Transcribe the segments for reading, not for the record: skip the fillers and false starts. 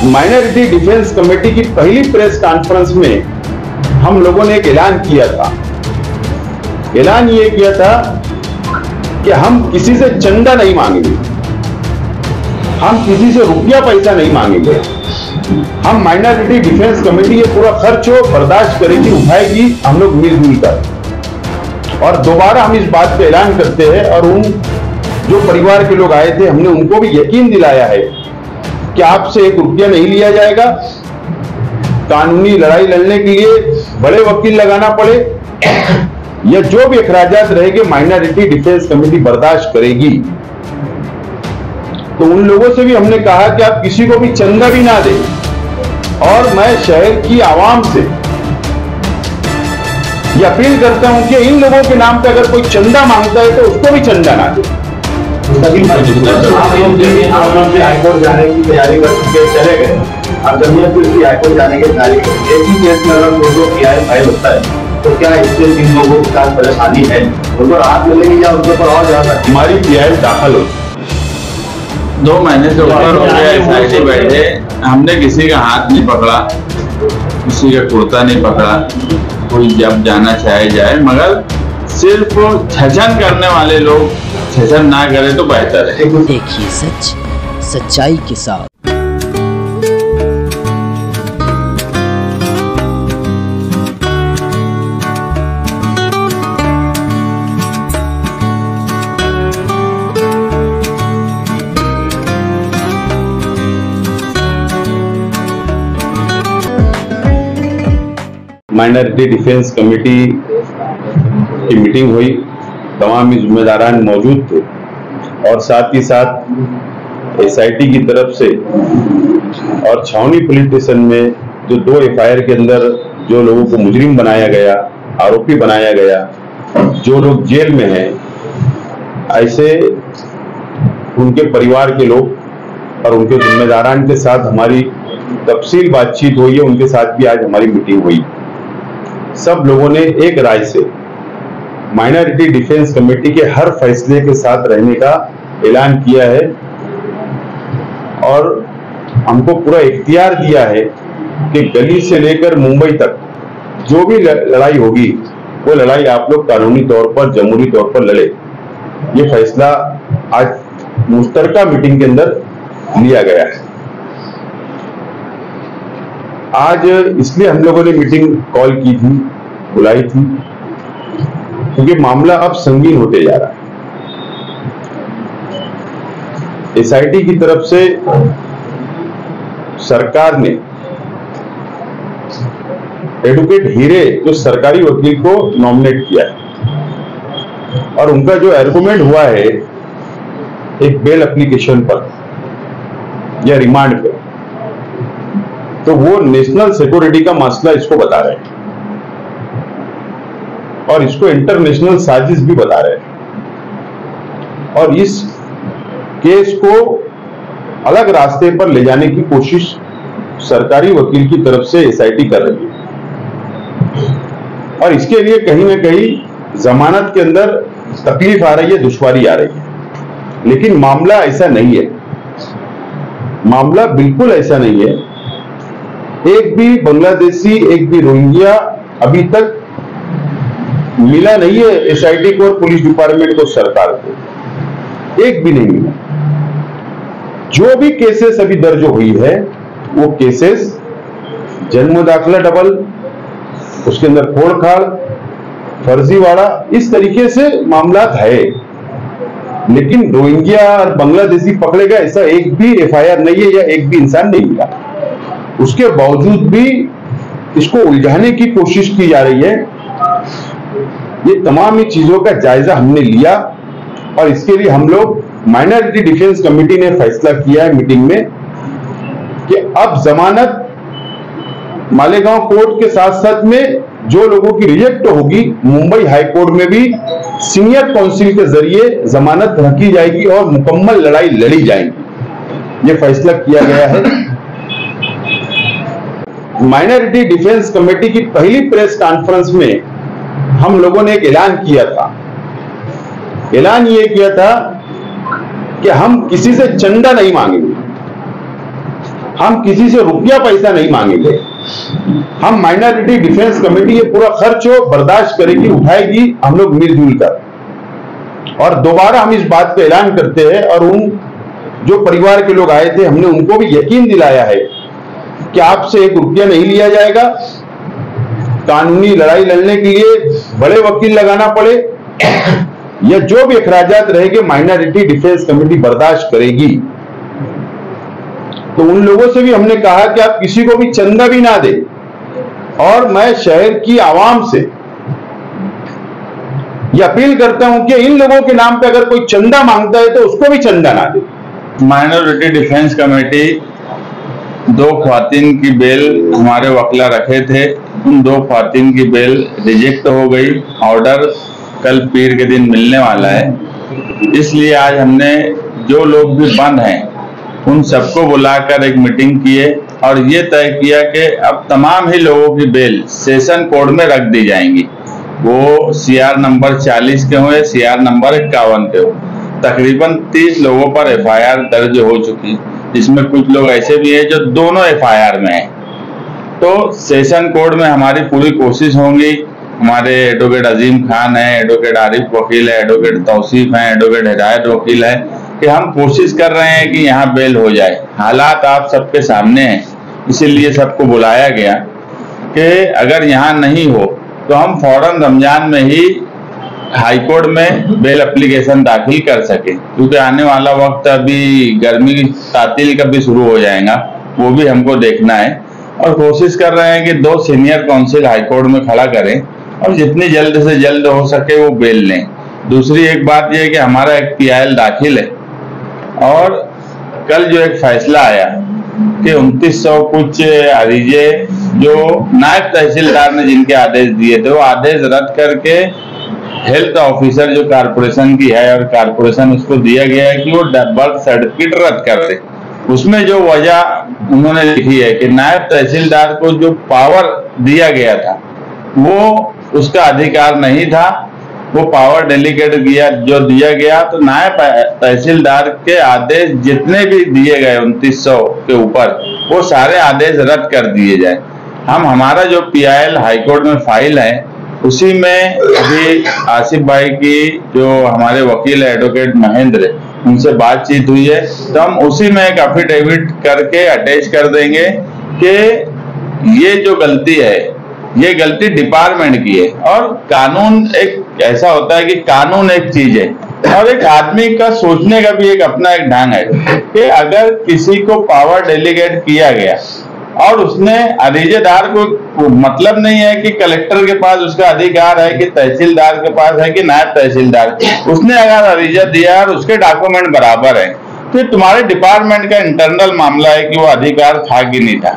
Minority defence committee की पहली press conference में हम लोगों ने एक ऐलान किया था। ऐलान ये किया था कि हम किसी से चंदा नहीं मांगेंगे, हम किसी से रुपया पैसा नहीं मांगेंगे। हम माइनॉरिटी डिफेंस कमेटी ये पूरा खर्च हो बर्दाश्त करेगी, उठाएगी हम लोग मिलजुल कर। और दोबारा हम इस बात पे ऐलान करते हैं और उन जो परिवार के लोग आए थे हमने उनको भी यकीन दिलाया है कि आपसे एक रुपया नहीं लिया जाएगा। कानूनी लड़ाई लड़ने के लिए बड़े वकील लगाना पड़े या जो भी अखराजात रहेंगे माइनॉरिटी डिफेंस कमेटी बर्दाश्त करेगी। तो उन लोगों से भी हमने कहा कि आप किसी को भी चंदा भी ना दें। और मैं शहर की आवाम से यह अपील करता हूं कि इन लोगों के नाम पे अगर कोई चंदा मांगता है तो उसको भी चंदा ना दे। हाईकोर्ट जाने की तैयारी कर चुके चले गए, अब जमीयत की हाईकोर्ट जाने की तैयारी कर, एक ही केस में अगर लोगों की फाइल होता है तो क्या इससे जिन लोगों के साथ परेशानी है उनको राहत मिलेगी या उनके ऊपर और ज्यादा हमारी पीआई दाखिल हो। 2 महीने से ऊपर हो गया एसआईटी बैठे, हमने किसी का हाथ नहीं पकड़ा, किसी का कुर्ता नहीं पकड़ा, कोई जब जाना चाहे जाए, मगर सिर्फ छजन करने वाले लोग छजन ना करे तो बेहतर है। देखिए सच सच्चाई के साथ। माइनॉरिटी डिफेंस कमेटी की मीटिंग हुई, तमाम जिम्मेदारान मौजूद थे और साथ ही साथ एसआईटी की तरफ से और छावनी पुलिस स्टेशन में जो 2 एफआईआर के अंदर जो लोगों को मुजरिम बनाया गया, आरोपी बनाया गया, जो लोग जेल में हैं, ऐसे उनके परिवार के लोग और उनके जिम्मेदारान के साथ हमारी तफसील बातचीत हुई है। उनके साथ भी आज हमारी मीटिंग हुई। सब लोगों ने एक राय से माइनॉरिटी डिफेंस कमेटी के हर फैसले के साथ रहने का ऐलान किया है और हमको पूरा इख्तियार दिया है कि गली से लेकर मुंबई तक जो भी लड़ाई होगी वो लड़ाई आप लोग कानूनी तौर पर, जमहूरी तौर पर लड़े। ये फैसला आज मुश्तरका मीटिंग के अंदर लिया गया है। आज इसलिए हम लोगों ने मीटिंग कॉल की थी, बुलाई थी, क्योंकि मामला अब संगीन होते जा रहा है। एसआईटी की तरफ से सरकार ने एडवोकेट हीरे जो सरकारी वकील को नॉमिनेट किया है और उनका जो आर्गुमेंट हुआ है एक बेल एप्लीकेशन पर या रिमांड पर, तो वो नेशनल सिक्योरिटी का मसला इसको बता रहे हैं और इसको इंटरनेशनल साजिश भी बता रहे हैं और इस केस को अलग रास्ते पर ले जाने की कोशिश सरकारी वकील की तरफ से एसआईटी कर रही है और इसके लिए कहीं ना कहीं जमानत के अंदर तकलीफ आ रही है, दुश्वारी आ रही है। लेकिन मामला ऐसा नहीं है, मामला बिल्कुल ऐसा नहीं है। एक भी बांग्लादेशी, एक भी रोहिंग्या अभी तक मिला नहीं है एसआईटी को और पुलिस डिपार्टमेंट को, सरकार को एक भी नहीं मिला। जो भी केसेस अभी दर्ज हुई है वो केसेस जन्म दाखिला डबल, उसके अंदर फोड़खाड़, फर्जीवाड़ा, इस तरीके से मामला है। लेकिन रोहिंग्या और बांग्लादेशी पकड़े गए ऐसा एक भी एफआईआर नहीं है या एक भी इंसान नहीं मिला। उसके बावजूद भी इसको उलझाने की कोशिश की जा रही है। ये तमाम ही चीजों का जायजा हमने लिया और इसके लिए हम लोग माइनॉरिटी डिफेंस कमेटी ने फैसला किया है मीटिंग में कि अब जमानत मालेगांव कोर्ट के साथ साथ में जो लोगों की रिजेक्ट होगी, मुंबई हाई कोर्ट में भी सीनियर काउंसिल के जरिए जमानत रखी जाएगी और मुकम्मल लड़ाई लड़ी जाएगी। ये फैसला किया गया है। माइनॉरिटी डिफेंस कमेटी की पहली प्रेस कॉन्फ्रेंस में हम लोगों ने एक ऐलान किया था। ऐलान ये किया था कि हम किसी से चंदा नहीं मांगेंगे, हम किसी से रुपया पैसा नहीं मांगेंगे। हम माइनॉरिटी डिफेंस कमेटी ये पूरा खर्च हो बर्दाश्त करेगी, उठाएगी, हम लोग मिलजुल कर। और दोबारा हम इस बात पे ऐलान करते हैं, और उन जो परिवार के लोग आए थे हमने उनको भी यकीन दिलाया है कि आपसे 1 रुपया नहीं लिया जाएगा। कानूनी लड़ाई लड़ने के लिए बड़े वकील लगाना पड़े या जो भी अखराजात रहेंगे माइनॉरिटी डिफेंस कमेटी बर्दाश्त करेगी। तो उन लोगों से भी हमने कहा कि आप किसी को भी चंदा भी ना दे, और मैं शहर की आवाम से ये अपील करता हूं कि इन लोगों के नाम पे अगर कोई चंदा मांगता है तो उसको भी चंदा ना दे। माइनॉरिटी डिफेंस कमेटी 2 ख्वातीन की बेल हमारे वकला रखे थे, उन 2 ख्वातीन की बेल रिजेक्ट हो गई। ऑर्डर कल पीर के दिन मिलने वाला है, इसलिए आज हमने जो लोग भी बंद हैं उन सबको बुलाकर एक मीटिंग किए और ये तय किया कि अब तमाम ही लोगों की बेल सेशन कोर्ट में रख दी जाएंगी, वो CR नंबर 40 के हो या CR नंबर 51 के हो। तकरीबन 30 लोगों पर FIR दर्ज हो चुकी, जिसमें कुछ लोग ऐसे भी हैं जो दोनों FIR में हैं। तो सेशन कोर्ट में हमारी पूरी कोशिश होगी। हमारे एडवोकेट अजीम खान है, एडवोकेट आरिफ वकील है, एडवोकेट तौसीफ है, एडवोकेट हिदायत वकील है कि हम कोशिश कर रहे हैं कि यहाँ बेल हो जाए। हालात आप सबके सामने हैं, इसीलिए सबको बुलाया गया कि अगर यहाँ नहीं हो तो हम फौरन रमजान में ही हाई कोर्ट में बेल एप्लीकेशन दाखिल कर सके, क्योंकि आने वाला वक्त अभी गर्मी तातील का भी शुरू हो जाएगा, वो भी हमको देखना है। और कोशिश कर रहे हैं कि 2 सीनियर काउंसिल हाई कोर्ट में खड़ा करें और जितनी जल्द से जल्द हो सके वो बेल लें। दूसरी एक बात यह है कि हमारा एक PIL दाखिल है, और कल जो एक फैसला आया कि 2900 कुछ अरीजे जो नायब तहसीलदार ने जिनके आदेश दिए थे वो आदेश रद्द करके हेल्थ ऑफिसर जो कारपोरेशन की है, और कारपोरेशन उसको दिया गया है कि वो बर्थ सर्टिफिकेट रद्द कर दे। उसमें जो वजह उन्होंने लिखी है कि नायब तहसीलदार को जो पावर दिया गया था वो उसका अधिकार नहीं था, वो पावर डेलीगेट दिया गया, तो नायब तहसीलदार के आदेश जितने भी दिए गए 2900 के ऊपर वो सारे आदेश रद्द कर दिए जाए। हमारा जो PIL हाईकोर्ट में फाइल है उसी में अभी आसिफ भाई की जो हमारे वकील है एडवोकेट महेंद्र, उनसे बातचीत हुई है, तो हम उसी में एक एफिडेविट करके अटैच कर देंगे कि ये जो गलती है ये गलती डिपार्टमेंट की है। और कानून एक ऐसा होता है कि कानून एक चीज है और एक आदमी का सोचने का भी एक अपना एक ढंग है कि अगर किसी को पावर डेलीगेट किया गया और उसने अरीजेदार को मतलब नहीं है कि कलेक्टर के पास उसका अधिकार है कि तहसीलदार के पास है कि नायब तहसीलदार, उसने अगर अरीजा दिया और उसके डॉक्यूमेंट बराबर है तो तुम्हारे डिपार्टमेंट का इंटरनल मामला है कि वो अधिकार था कि नहीं था,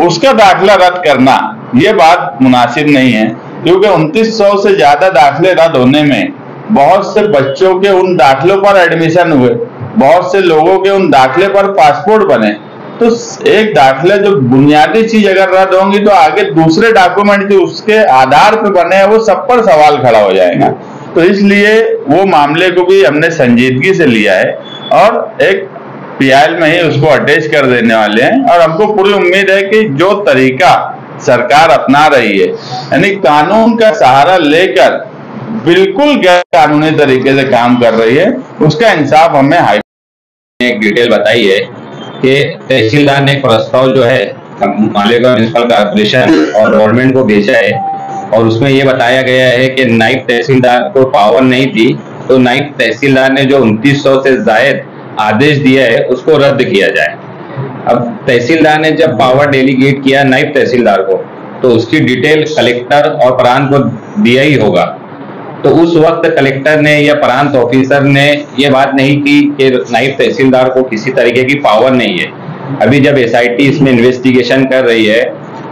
उसका दाखिला रद्द करना ये बात मुनासिब नहीं है। क्योंकि 2900 से ज्यादा दाखिले रद्द होने में बहुत से बच्चों के उन दाखिलों पर एडमिशन हुए, बहुत से लोगों के उन दाखिले पर पासपोर्ट बने, तो एक दाखिला जो बुनियादी चीज अगर रद्द होंगी तो आगे दूसरे डॉक्यूमेंट जो उसके आधार पर बने हैं वो सब पर सवाल खड़ा हो जाएगा। तो इसलिए वो मामले को भी हमने संजीदगी से लिया है और एक PIL में ही उसको अटैच कर देने वाले हैं। और हमको पूरी उम्मीद है कि जो तरीका सरकार अपना रही है यानी कानून का सहारा लेकर बिल्कुल गैर कानूनी तरीके से काम कर रही है, उसका इंसाफ हमें हाई एक डिटेल बताई है कि तहसीलदार ने प्रस्ताव जो है मालेगांव म्युनिसिपल कॉर्पोरेशन और गवर्नमेंट को भेजा है और उसमें ये बताया गया है कि नायब तहसीलदार को पावर नहीं थी, तो नायब तहसीलदार ने जो 2900 से जायद आदेश दिया है उसको रद्द किया जाए। अब तहसीलदार ने जब पावर डेलीगेट किया नायब तहसीलदार को तो उसकी डिटेल कलेक्टर और प्रांत को दिया ही होगा, तो उस वक्त कलेक्टर ने या प्रांत ऑफिसर ने ये बात नहीं की कि नायब तहसीलदार को किसी तरीके की पावर नहीं है। अभी जब SIT इसमें इन्वेस्टिगेशन कर रही है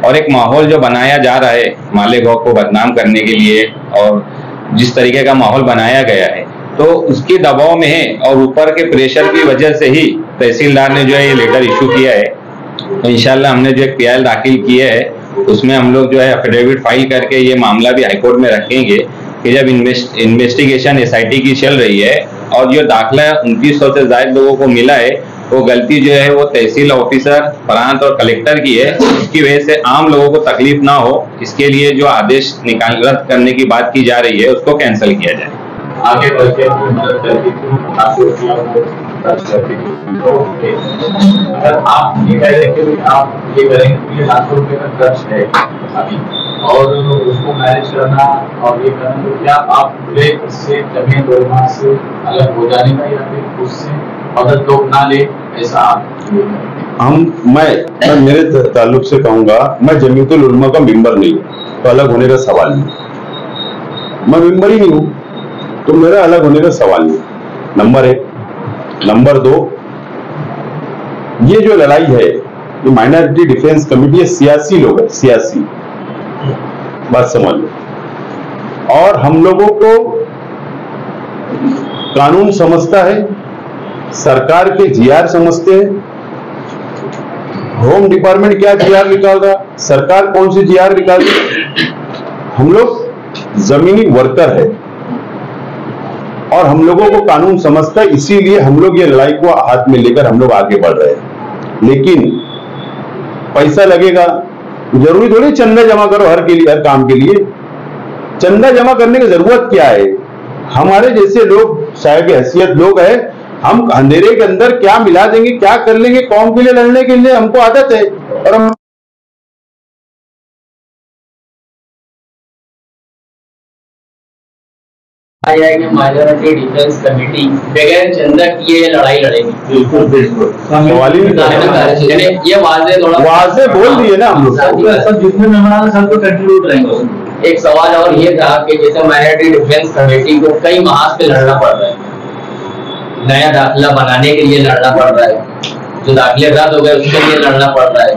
और एक माहौल जो बनाया जा रहा है मालेगांव को बदनाम करने के लिए और जिस तरीके का माहौल बनाया गया है तो उसके दबाव में है और ऊपर के प्रेशर की वजह से ही तहसीलदार ने जो है ये लेटर इशू किया है। तो इंशाल्लाह हमने जो एक PIL दाखिल किया है उसमें हम लोग जो है एफिडेविट फाइल करके ये मामला भी हाईकोर्ट में रखेंगे कि जब इन्वेस्टिगेशन SIT की चल रही है और जो दाखिला 2900 से ज्यादा लोगों को मिला है वो गलती जो है वो तहसील ऑफिसर, प्रांत और कलेक्टर की है। इसकी वजह से आम लोगों को तकलीफ ना हो, इसके लिए जो आदेश रद्द करने की बात की जा रही है उसको कैंसिल किया जाए। आगे बढ़ के मदद करके अगर आप ये कह रहे हैं कि आप ये करेंगे तो ये लाखों रुपए का खर्च है अभी, और उसको मैनेज करना और ये करना, तो क्या आप पूरे इससे जमीन दोगुना से अलग हो जाने का या फिर उससे मदद लोग ना ले, ऐसा आप मैं मेरे ताल्लुक से कहूंगा, मैं जमीयतुल उलमा का मेंबर नहीं हूं, तो अलग होने का सवाल नहीं। मैं मेंबर ही नहीं हूं तो मेरा अलग होने का सवाल नहीं। नंबर 1। नंबर 2, ये जो लड़ाई है ये माइनॉरिटी डिफेंस कमेटी है, सियासी लोग है, सियासी बात समझ लो। और हम लोगों को कानून समझता है, सरकार के जीआर समझते हैं। होम डिपार्टमेंट क्या जीआर निकाल रहा, सरकार कौन सी जीआर निकाल रही, हम लोग जमीनी वर्कर है और हम लोगों को कानून समझता है। इसीलिए हम लोग ये लड़ाई को हाथ में लेकर हम लोग आगे बढ़ रहे हैं। लेकिन पैसा लगेगा, जरूरी थोड़ी चंदा जमा करो हर काम के लिए। चंदा जमा करने की जरूरत क्या है? हमारे जैसे लोग साहिब हैसियत लोग हैं, हम अंधेरे के अंदर क्या मिला देंगे, क्या कर लेंगे, कौम के लिए लड़ने के लिए हमको आदत है। और हम माइनॉरिटी डिफेंस कमेटी बगैर चंदा किए ये लड़ाई लड़ेगी। बिल्कुल बिल्कुल सवाल ही नहीं, ये वाजे बोल दिए ना हम लोग। सब जितने मेहमान हैं सबको कंट्रीब्यूट रहेंगे। एक सवाल और ये था कि जैसे माइनॉरिटी डिफेंस कमेटी को कई माह से लड़ना पड़ रहा है, नया दाखिला बनाने के लिए लड़ना पड़ रहा है, जो दाखिले रद्द हो गए उसके लिए लड़ना पड़ रहा है,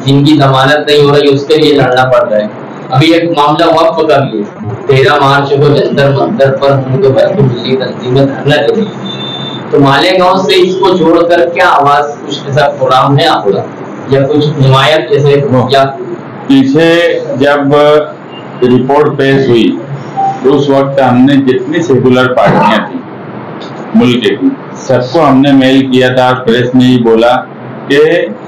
जिनकी जमानत नहीं हो रही उसके लिए लड़ना पड़ रहा है। अभी एक मामला वक्फ का भी है, 13 मार्च को जंतर मंतर पर उनके दिल्ली तंजीमें धरना दे रही। तो मालेगांव से इसको जोड़कर क्या आवाज कुछ ऐसा प्रोग्राम है आपका या कुछ हिमायत जैसे, या पीछे जब रिपोर्ट पेश हुई तो उस वक्त हमने जितनी सेकुलर पार्टियां थी मुल्क की सबको हमने मेल किया था, प्रेस में ही बोला कि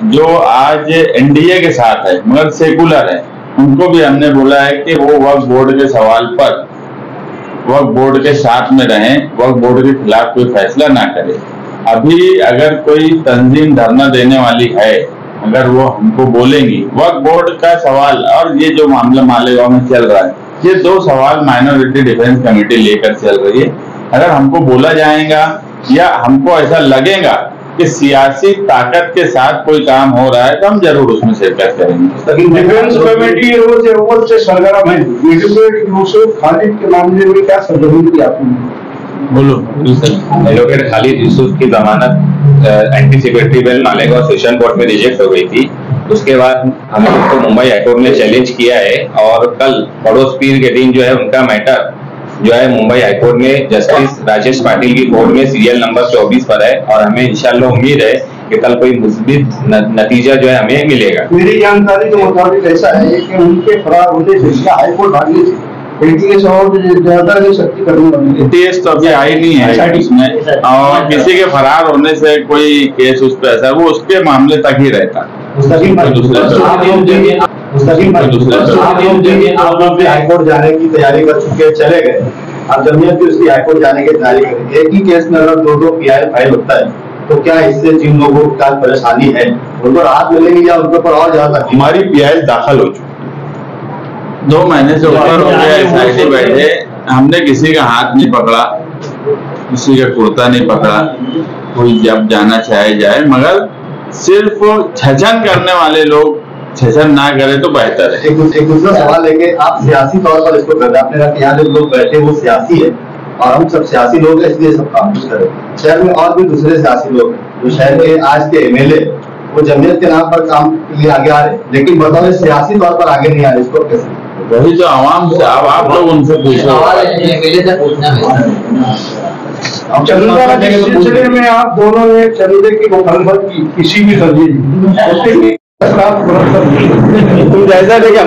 जो आज एनडीए के साथ है मगर सेकुलर है, उनको भी हमने बोला है कि वो वक्फ बोर्ड के सवाल पर वक्फ बोर्ड के साथ में रहें, वक्फ बोर्ड के खिलाफ कोई फैसला ना करे। अभी अगर कोई तंजीम धरना देने वाली है, अगर वो हमको बोलेंगी वक्फ बोर्ड का सवाल और ये जो मामला मालेगांव में चल रहा है, ये 2 सवाल माइनॉरिटी डिफेंस कमेटी लेकर चल रही है। अगर हमको बोला जाएगा या हमको ऐसा लगेगा कि सियासी ताकत के साथ कोई काम हो रहा है तो हम जरूर उसमें शिरकत करेंगे। डिफेंस कमेटी रोज से सरगर्म है। एडवोकेट खालिद के मामले में क्या सरगर्मी की आपने? बोलो। एडवोकेट खालिद यूसुफ की जमानत anticipatory bail Malegaon session court में रिजेक्ट हो गई थी। उसके बाद हमने उसको मुंबई हाईकोर्ट में चैलेंज किया है और कल पड़ोस पीर के दिन जो है उनका मैटर जो है मुंबई हाईकोर्ट में जस्टिस राजेश पाटिल की कोर्ट में सीरियल नंबर 24 पर है और हमें इंशाल्लाह उम्मीद है कि कल कोई मुस्बित नतीजा जो है हमें मिलेगा। मेरी जानकारी के मुताबिक ऐसा है कि उनके फरार होने से हाईकोर्ट भागने से के ज्यादा शक्ति करने केस तो अभी आई नहीं है इसमें, और किसी के फरार होने से कोई केस उस पर ऐसा वो उसके मामले तक ही रहता। आप लोग भी हाईकोर्ट जाने की तैयारी कर चुके, चले गए, अब जमीयत भी उसकी हाईकोर्ट जाने की तैयारी करेगी। एक ही केस में अगर 2 PI फाइल होता है तो क्या इससे जिन लोगों को क्या परेशानी है उनको राहत मिलेगी या उनके ऊपर और ज्यादा? हमारी PI दाखिल हो चुकी, 2 महीने से ऊपर हो गया SIT बैठे, हमने किसी का हाथ नहीं पकड़ा, किसी का कुर्ता नहीं पकड़ा, कोई जब जाना चाहे जाए, मगर सिर्फ छचन करने वाले लोग छचन ना करे तो बेहतर है। एक दूसरा सवाल है कि आप सियासी तौर पर इसको करते हैं, आपने कहा कि यहाँ जो लोग बैठे वो सियासी है और हम सब सियासी लोग हैं इसलिए सब काम कुछ करें। शहर में और भी दूसरे सियासी लोग हैं जो शहर के आज के MLA वो जमीयत के नाम पर काम के लिए आगे आ रहे, लेकिन बताओ सियासी तौर पर आगे नहीं आ रहे, इसको कैसे? वही तो आवाम से, अब आप लोग उनसे पूछो। अब चंदा के सिलसिले में आप दोनों ने चंदे की मुखालफत की किसी भी तरह, उसके तुम जायजा लेके